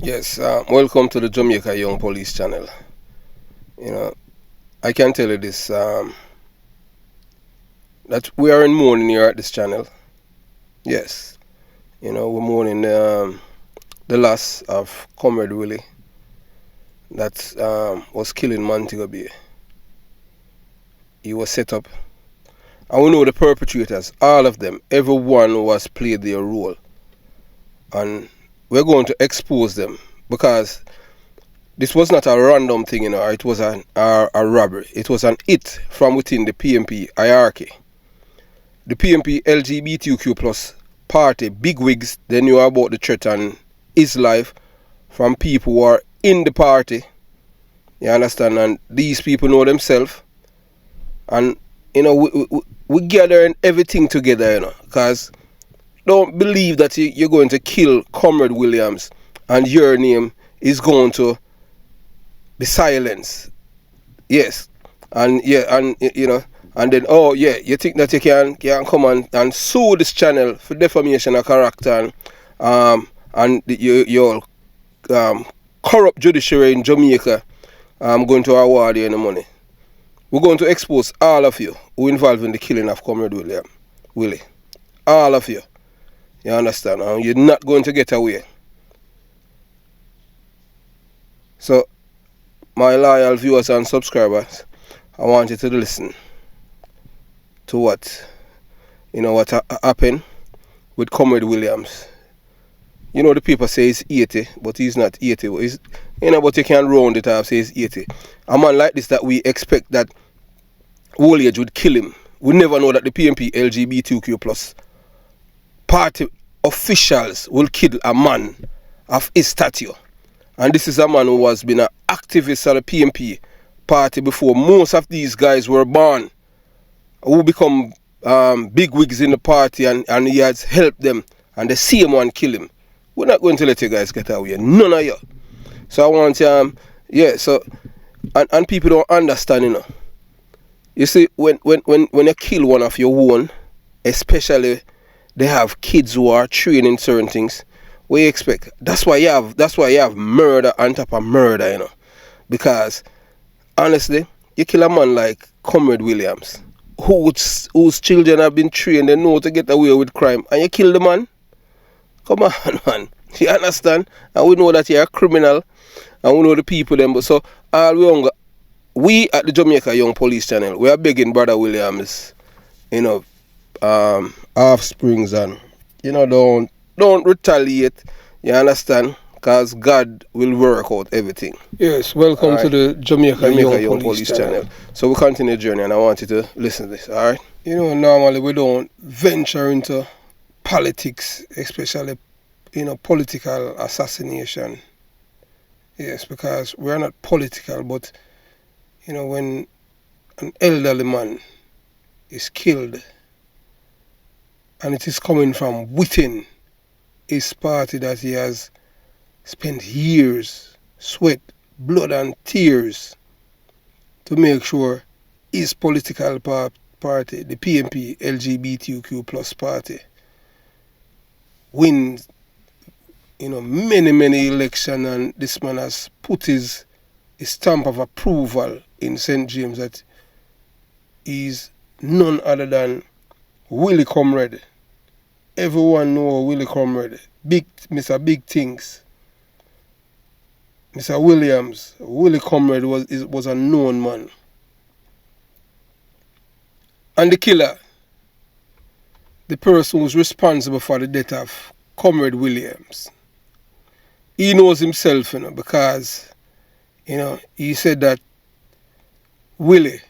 Yes, welcome to the Jamaica Young Police channel. I can tell you this, that we are in mourning here at this channel. Yes, we're mourning the loss of Comrade Willie that was killed in Montego Bay. He was set up, and we know the perpetrators, all of them, everyone was played their role, and we're going to expose them because this was not a random thing, it was a robbery. It was an hit from within the PMP hierarchy. The PMP LGBTQ plus party bigwigs, they knew about the threat on his life from people who are in the party. You understand? And these people know themselves. And, we gathering everything together, because don't believe that you're going to kill Comrade Williams and your name is going to be silenced. Yes. And and then you think that you can come and sue this channel for defamation of character and your corrupt judiciary in Jamaica going to award you any money. We're going to expose all of you who involved in the killing of Comrade Willie. All of you. You understand? And you're not going to get away. So, my loyal viewers and subscribers, I want you to listen to what happened with Comrade Williams. The people say he's 80, but he's not 80. But you can round it up, say he's 80. A man like this that we expect that old age would kill him. We never know that the PMP LGBTQ plus party officials will kill a man of his stature. And this is a man who has been an activist at the PMP party before most of these guys were born, who become big wigs in the party, and he has helped them, and the same one kill him. We're not going to let you guys get away, none of you. So I want and people don't understand, You see, when you kill one of your own, especially they have kids who are trained in certain things, what you expect? That's why you have murder on top of murder, Because honestly, you kill a man like Comrade Williams, whose children have been trained, they know to get away with crime, and you kill the man? Come on, man. You understand? And we know that you're a criminal, and we know the people them. But so we at the Jamaica Young Police channel, we are begging Brother Williams, offsprings, and don't retaliate. You understand? Because God will work out everything. Yes, welcome to the Jamaica Young Police channel. So we continue the journey, and I want you to listen to this, alright? Normally we don't venture into politics, especially, political assassination. Yes, because we're not political, but, when an elderly man is killed, and it is coming from within his party that he has spent years, sweat, blood and tears to make sure his political party, the PMP LGBTQ plus party, wins, many elections, and this man has put his stamp of approval in St. James that he's none other than Willie Comrade. Everyone know Willie Comrade. Mr. Big Things. Mr. Williams. Willie Comrade was a known man. And the killer, the person who's responsible for the death of Comrade Williams, he knows himself, because, he said that Willie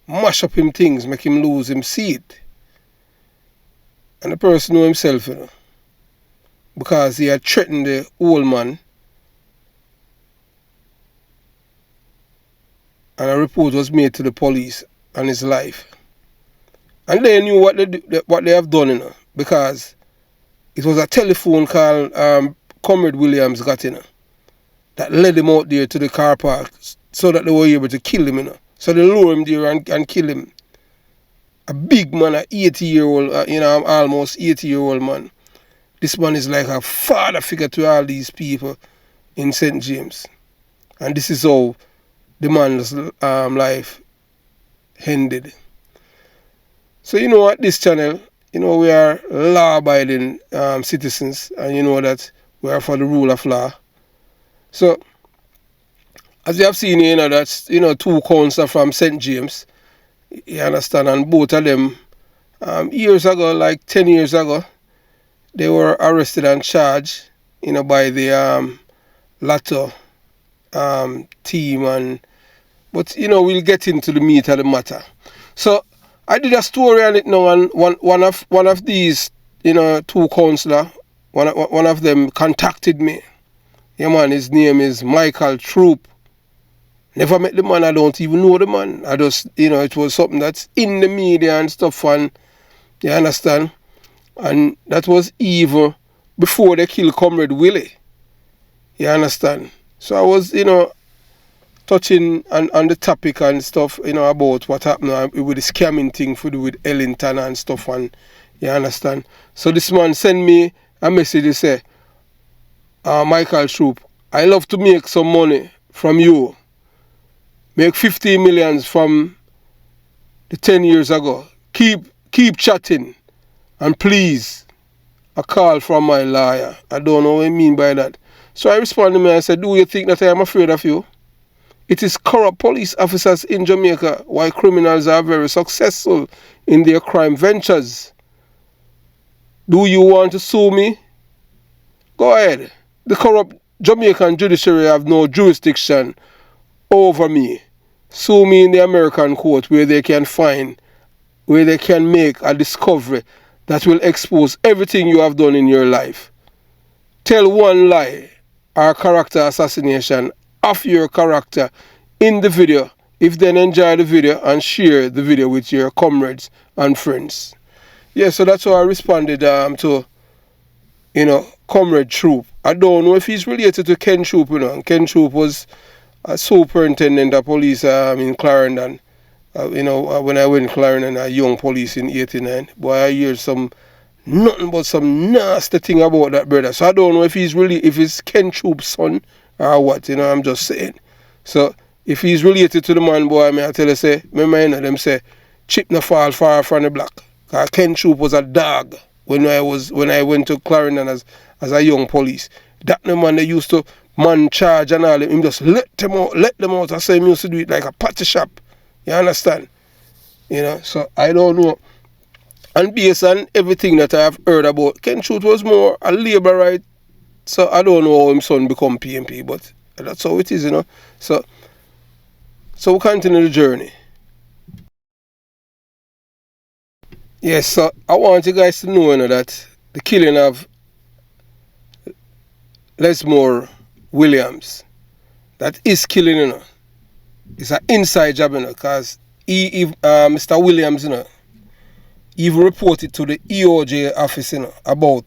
mash up him things, make him lose him seat. And the person know himself, because he had threatened the old man, and a report was made to the police on his life. And they knew what they have done, because it was a telephone call Comrade Williams got, that led him out there to the car park so that they were able to kill him, So they lure him there and kill him. A big man, an 80-year-old, almost 80-year-old man. This man is like a father figure to all these people in St. James. And this is how the man's life ended. So you know, at this channel, you know, we are law-abiding citizens, and you know that we are for the rule of law. So, as you have seen, you know, that's, you know, 2 counts are from St. James. You understand? And both of them, years ago, like 10 years ago, they were arrested and charged, you know, by the Lotto team. But, you know, we'll get into the meat of the matter. So, I did a story on it now, and one of these, you know, 2 counselor, one of them contacted me. Yeah, man, his name is Michael Troop. Never met the man, I don't even know the man. I just, you know, it was something that's in the media and stuff, and you understand? And that was even before they killed Comrade Willie. You understand? So I was, you know, touching on the topic and stuff, you know, about what happened with the scamming thing for do with Ellington and stuff, and you understand? So this man sent me a message. He said, Michael Troop, I love to make some money from you. Make 15 million from the 10 years ago. Keep chatting. And please, a call from my lawyer. I don't know what I mean by that. So I responded to him and I said, do you think that I am afraid of you? It is corrupt police officers in Jamaica while criminals are very successful in their crime ventures. Do you want to sue me? Go ahead. The corrupt Jamaican judiciary have no jurisdiction over me. Sue me in the American court where they can make a discovery that will expose everything you have done in your life. Tell one lie or character assassination of your character in the video, if then enjoy the video and share the video with your comrades and friends. Yeah, so that's how I responded to, you know, Comrade Troop. I don't know if he's related to Ken Troop, you know. Ken Troop was a superintendent of police in Clarendon. You know, when I went to Clarendon, a young police in 89. Boy, I hear nothing but some nasty thing about that brother. So I don't know if it's Ken Troop's son or what, you know, I'm just saying. So if he's related to the man, boy, I tell you, say, remember, you know, them say, chip no fall far from the block. Because Ken Troop was a dog when I went to Clarendon as a young police. That the man, they used to man charge and all, him just let them out. I say him used to do it like a patty shop. You understand? You know, so I don't know. And based on everything that I have heard about, Ken Troop was more a labor right. So I don't know how his son become PMP, but that's how it is, you know. So we continue the journey. Yes, so I want you guys to know, you know, that the killing of Lesmore Williams, that is killing, you know. It's an inside job, you know, because Mr. Williams, you know, even reported to the EOJ office, you know, about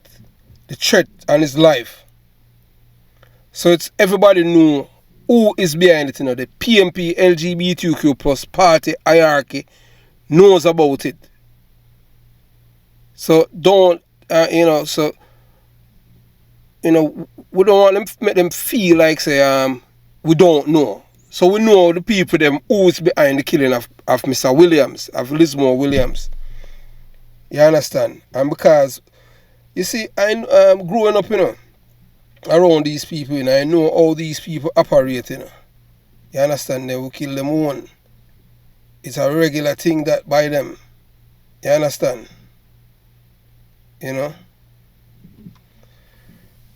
the threat on his life. So it's everybody knew who is behind it, you know. The PMP LGBTQ plus party hierarchy knows about it. So don't, you know, so, you know, we don't want them make them feel like, say, we don't know. So we know the people them who is behind the killing of Mr. Williams, of Lesmore Williams. You understand? And because, you see, I'm growing up, you know, around these people, you know, I know how these people operate, you know. You understand? They will kill them one. It's a regular thing that by them. You understand? You know?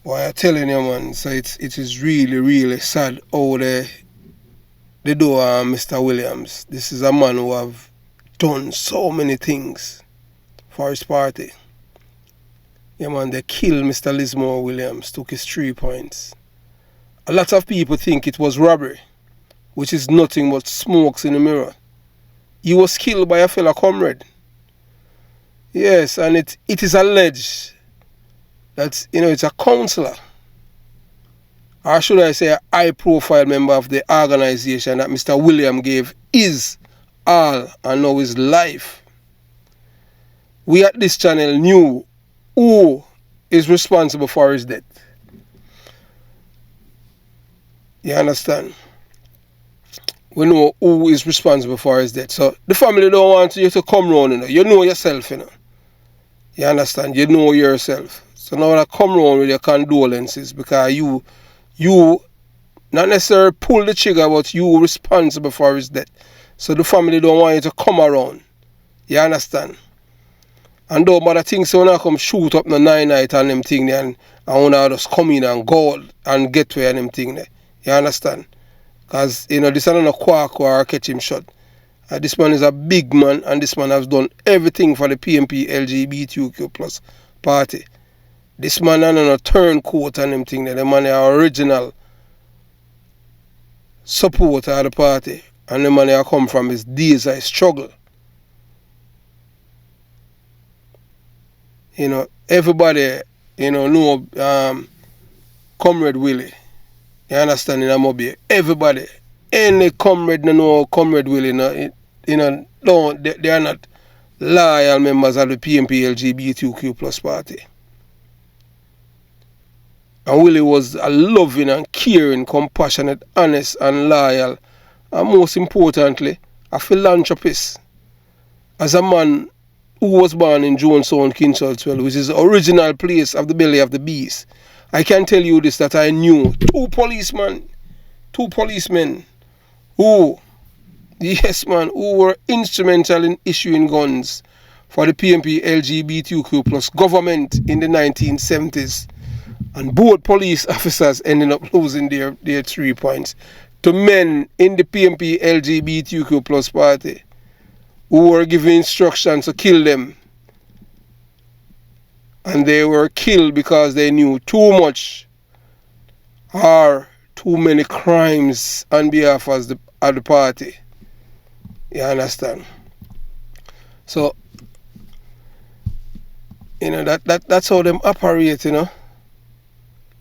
Why I'm telling you, man, so it is really, really sad how they do Mr. Williams. This is a man who have done so many things for his party. Yeah, man, they killed Mr. Lesmore Williams, took his 3 points. A lot of people think it was robbery, which is nothing but smokes in the mirror. He was killed by a fellow comrade. Yes, and it is alleged that, you know, it's a councillor, or should I say a high-profile member of the organization that Mr. William gave his all and now his life. We at this channel knew who is responsible for his death. You understand? We know who is responsible for his death. So the family don't want you to come round, you know. You know yourself, you know. You understand? You know yourself. So now I come round with your condolences because you not necessarily pull the trigger, but you responsible for his death. So the family don't want you to come around. You understand? And don't bother things so when I come shoot up the 9 night and them thing there and when I just come in and go and get to and them thing there. You understand? Because, you know, this is not a quack or catch him shot. This man is a big man and this man has done everything for the PMP LGBTQ plus party. This man is on a turncoat and them thing there. The man is an original supporter of the party. And the man has come from his days of struggle. You know, everybody, you know Comrade Willie. You understand in Amobi? Everybody, any comrade know Comrade Willie, they are not loyal members of the PMP LGBTQ plus party. And Willie was a loving and caring, compassionate, honest and loyal, and most importantly, a philanthropist. As a man who was born in Jonestown, Kinsale, which is the original place of the belly of the beast, I can tell you this, that I knew two policemen who, yes man, who were instrumental in issuing guns for the PMP LGBTQ plus government in the 1970s. And both police officers ended up losing their 3 points to men in the PMP LGBTQ plus party who were given instructions to kill them. And they were killed because they knew too much or too many crimes on behalf of the party. You understand? So, you know, that's how them operate, you know.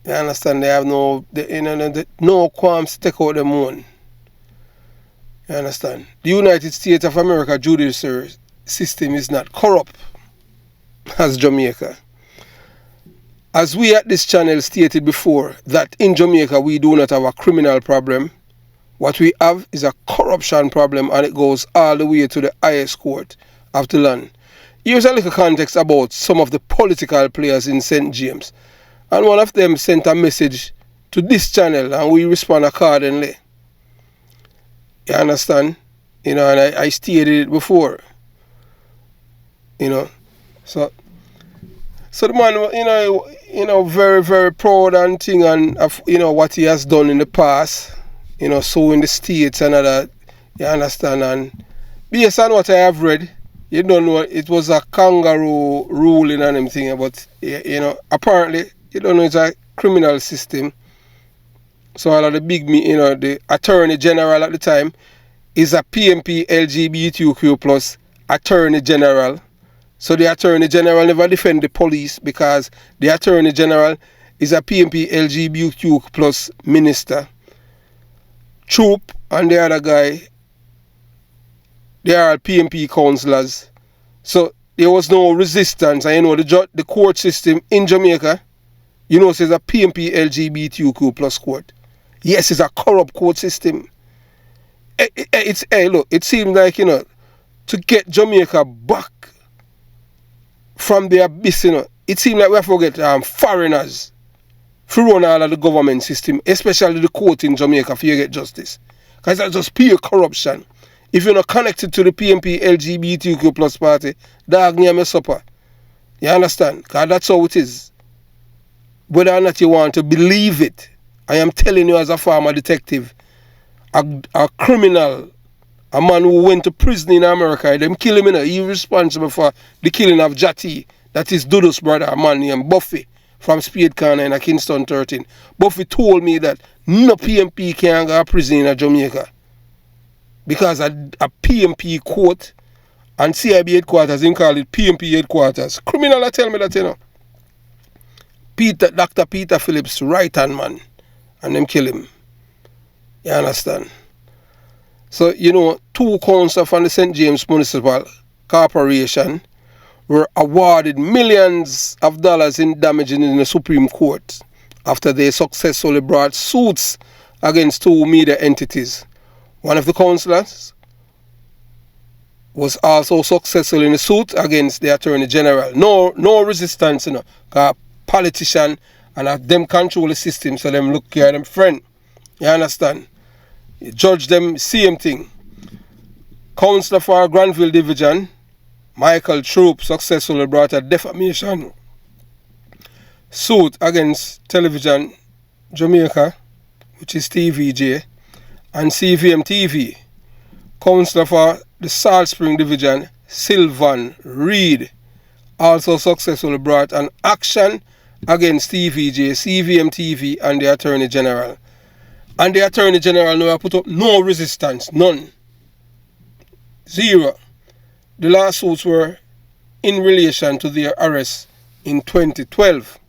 You understand? They have no qualms to take out them own. You understand? The United States of America judiciary system is not corrupt as Jamaica. As we at this channel stated before, that in Jamaica we do not have a criminal problem. What we have is a corruption problem, and it goes all the way to the highest court of the land. Here's a little context about some of the political players in St. James. And one of them sent a message to this channel and we respond accordingly. You understand? You know, and I stated it before. You know. So the man, you know, very, very proud and thing and you know what he has done in the past. You know, so in the States and other, you understand, and based on what I have read, you don't know, it was a kangaroo ruling and everything, but you know, apparently, you don't know, it's a criminal system. So all of the big, you know, the Attorney General at the time is a PMP LGBTQ plus Attorney General. So the Attorney General never defend the police because the Attorney General is a PMP LGBTQ plus minister. Troop and the other guy, they are PMP councillors. So there was no resistance. And you know, the court system in Jamaica, you know, says a PMP LGBTQ plus court. Yes, it's a corrupt court system. Look, it seems like, you know, to get Jamaica back from the abyss, you know, it seems like we have to get foreigners to run all of the government system, especially the court in Jamaica, for you get justice. Because that's just pure corruption. If you're not connected to the PMP LGBTQ plus party, dog near me supper. You understand? Because that's how it is. Whether or not you want to believe it, I am telling you as a former detective, a criminal, a man who went to prison in America, them kill him, you know, he's responsible for the killing of Jati, that is Dudu's brother, a man named Buffy, from Spade Corner in Kingston 13. Buffy told me that no PMP can go to prison in Jamaica because a PMP court and CIB headquarters, they call it PMP headquarters. Criminal tell me that, you know. Dr. Peter Phillips, right-hand man, and them kill him. You understand? So, you know, two councillors from the St. James Municipal Corporation were awarded millions of dollars in damages in the Supreme Court after they successfully brought suits against two media entities. One of the councillors was also successful in a suit against the Attorney General. No resistance, you know, because politician and them control the system, so them look at them friend. You understand? You judge them, same thing. Councillor for Granville Division, Michael Troop, successfully brought a defamation suit against Television Jamaica, which is TVJ, and CVM TV. Councillor for the Salt Spring Division, Sylvan Reed, also successfully brought an action against TVJ, CVM TV, and the Attorney General. And the Attorney General now put up no resistance, none. Zero. The lawsuits were in relation to their arrest in 2012.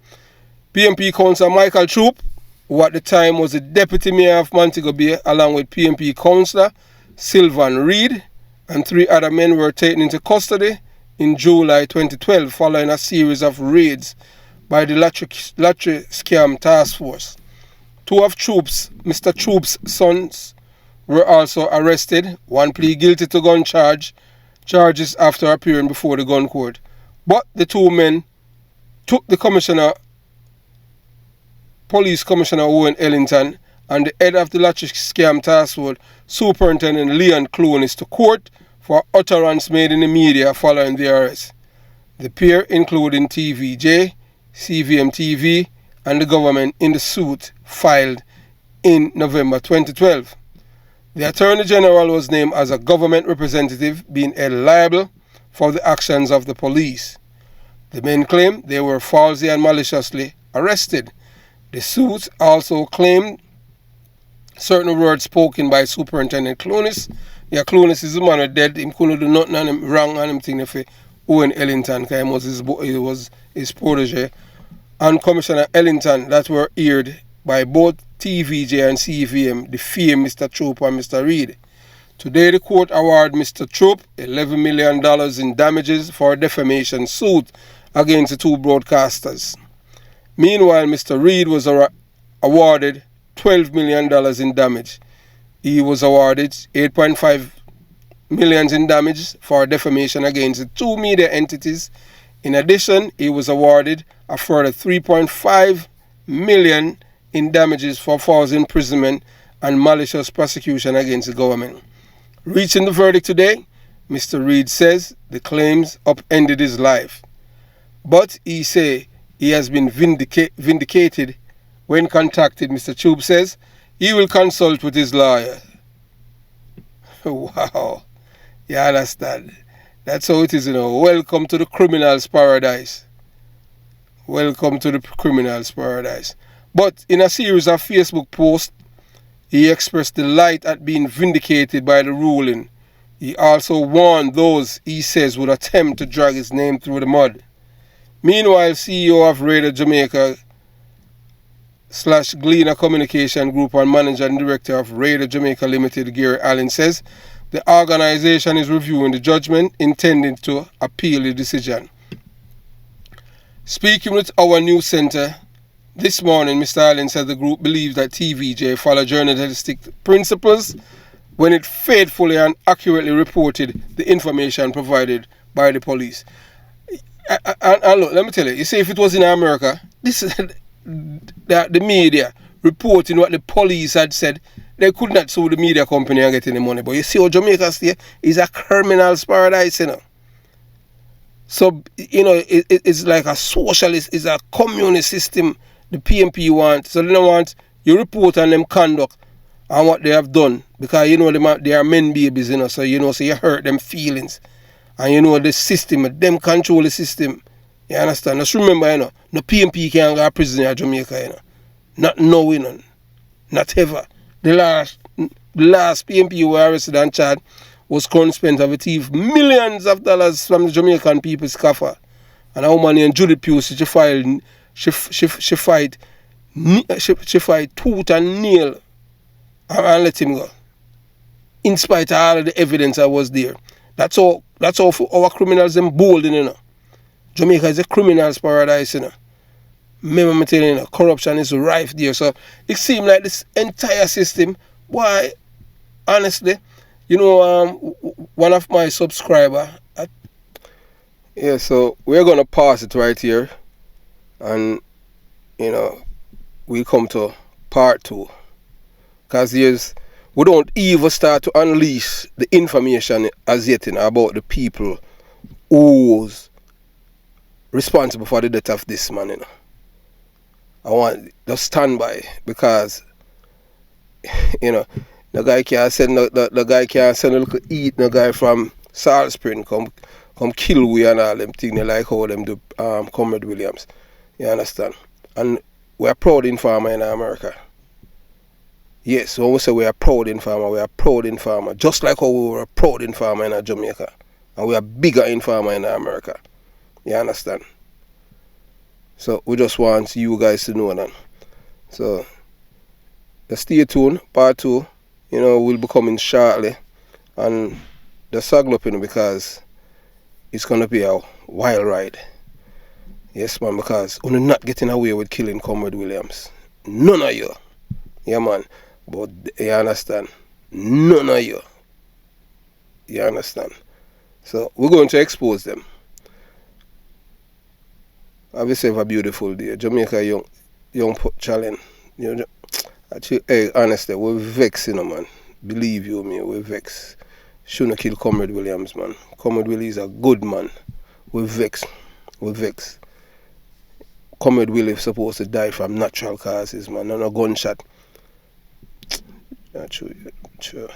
PMP Councillor Michael Troop, who at the time was the Deputy Mayor of Montego Bay, along with PMP Councillor Sylvan Reed, and 3 other men were taken into custody in July 2012 following a series of raids by the Lottery Scam Task Force. 2 of Mr. Troop's sons were also arrested. One pleaded guilty to gun charges after appearing before the gun court. But the 2 men took the Police Commissioner Owen Ellington and the head of the Lottery Scam Task Force, Superintendent Leon Clunis, to court for utterance made in the media following the arrest. The pair, including TVJ, CVM TV, and the government in the suit filed in November 2012. The Attorney General was named as a government representative, being held liable for the actions of the police. The men claimed they were falsely and maliciously arrested. The suit also claimed certain words spoken by Superintendent Clunis. Yeah, Clunis is the man who dead. He couldn't do nothing on him wrong on him thing for Owen Ellington, because he was his protege. And Commissioner Ellington, that were aired by both TVJ and CVM, defame Mr. Troop and Mr. Reed. Today the court awarded Mr. Troop $11 million in damages for a defamation suit against the 2 broadcasters. Meanwhile, Mr. Reed was awarded $12 million in damage. He was awarded $8.5 million in damage for defamation against the 2 media entities. In addition, he was awarded a further $3.5 million in damages for false imprisonment and malicious prosecution against the government. Reaching the verdict today, Mr. Reed says the claims upended his life. But he say he has been vindicated. When contacted, Mr. Troop says he will consult with his lawyer. Wow. You understand? That's how it is, you know. Welcome to the criminal's paradise. Welcome to the criminal's paradise. But in a series of Facebook posts, he expressed delight at being vindicated by the ruling. He also warned those he says would attempt to drag his name through the mud. Meanwhile, CEO of Radar Jamaica / Gleaner Communication Group and Managing Director of Radar Jamaica Limited, Gary Allen, says the organization is reviewing the judgment, intending to appeal the decision. Speaking with our news center this morning, Mr. Allen said the group believes that TVJ followed journalistic principles when it faithfully and accurately reported the information provided by the police. And look, let me tell you, you see, if it was in America, this is the media reporting what the police had said, they could not sue the media company and get any money. But you see how Jamaica State is a criminal's paradise, you know. So, you know, it's like a socialist, it's a communist system the PMP want. So they don't want you report on them conduct and what they have done. Because, you know, they are men babies, you know. So, you know, so you hurt them feelings. And, you know, the system, them control the system. You understand? Just remember, you know, no PMP can't go to prison in Jamaica, you know. Not now, you know. Not ever. The last PMP who were arrested and charged was spent of a thief millions of dollars from the Jamaican people's coffers. And a woman named Judith Pugh, she fight tooth and nail and let him go. In spite of all of the evidence that was there. That's all our criminals them bold, you know. Jamaica is a criminal's paradise, you know. Remember me telling you, corruption is rife there. So it seems like this entire system, why, honestly, you know, one of my subscriber, yeah, so we're gonna pause it right here, and you know, we come to part 2, because we don't even start to unleash the information as yet, you know, about the people who's responsible for the death of this man, you know. I want to stand by, because you know the guy can't send the guy can't send a little eat the guy from Salt Spring come kill we and all them things like how them do Comrade Williams. You understand? And we're proud informer in America. Yes, when we say we are proud informer, we are proud informer. Just like how we were a proud informer in Jamaica. And we are bigger informer in America. You understand? So we just want you guys to know that. So just stay tuned. Part 2, you know, will be coming shortly. And just saddle up, you know, because it's gonna be a wild ride. Yes, man, because we're not getting away with killing Comrade Williams. None of you. Yeah, man. But you understand? None of you. You understand? So we're going to expose them. Have yourself a beautiful day. Jamaica young challenge. You know, actually, hey, honestly, we're vexed, you know, man. Believe you me, we're vexed. Shouldn't kill Comrade Williams, man. Comrade Willie is a good man. We're vexed. We're vexed. Comrade Willie is supposed to die from natural causes, man. Not a gunshot. Yeah, true.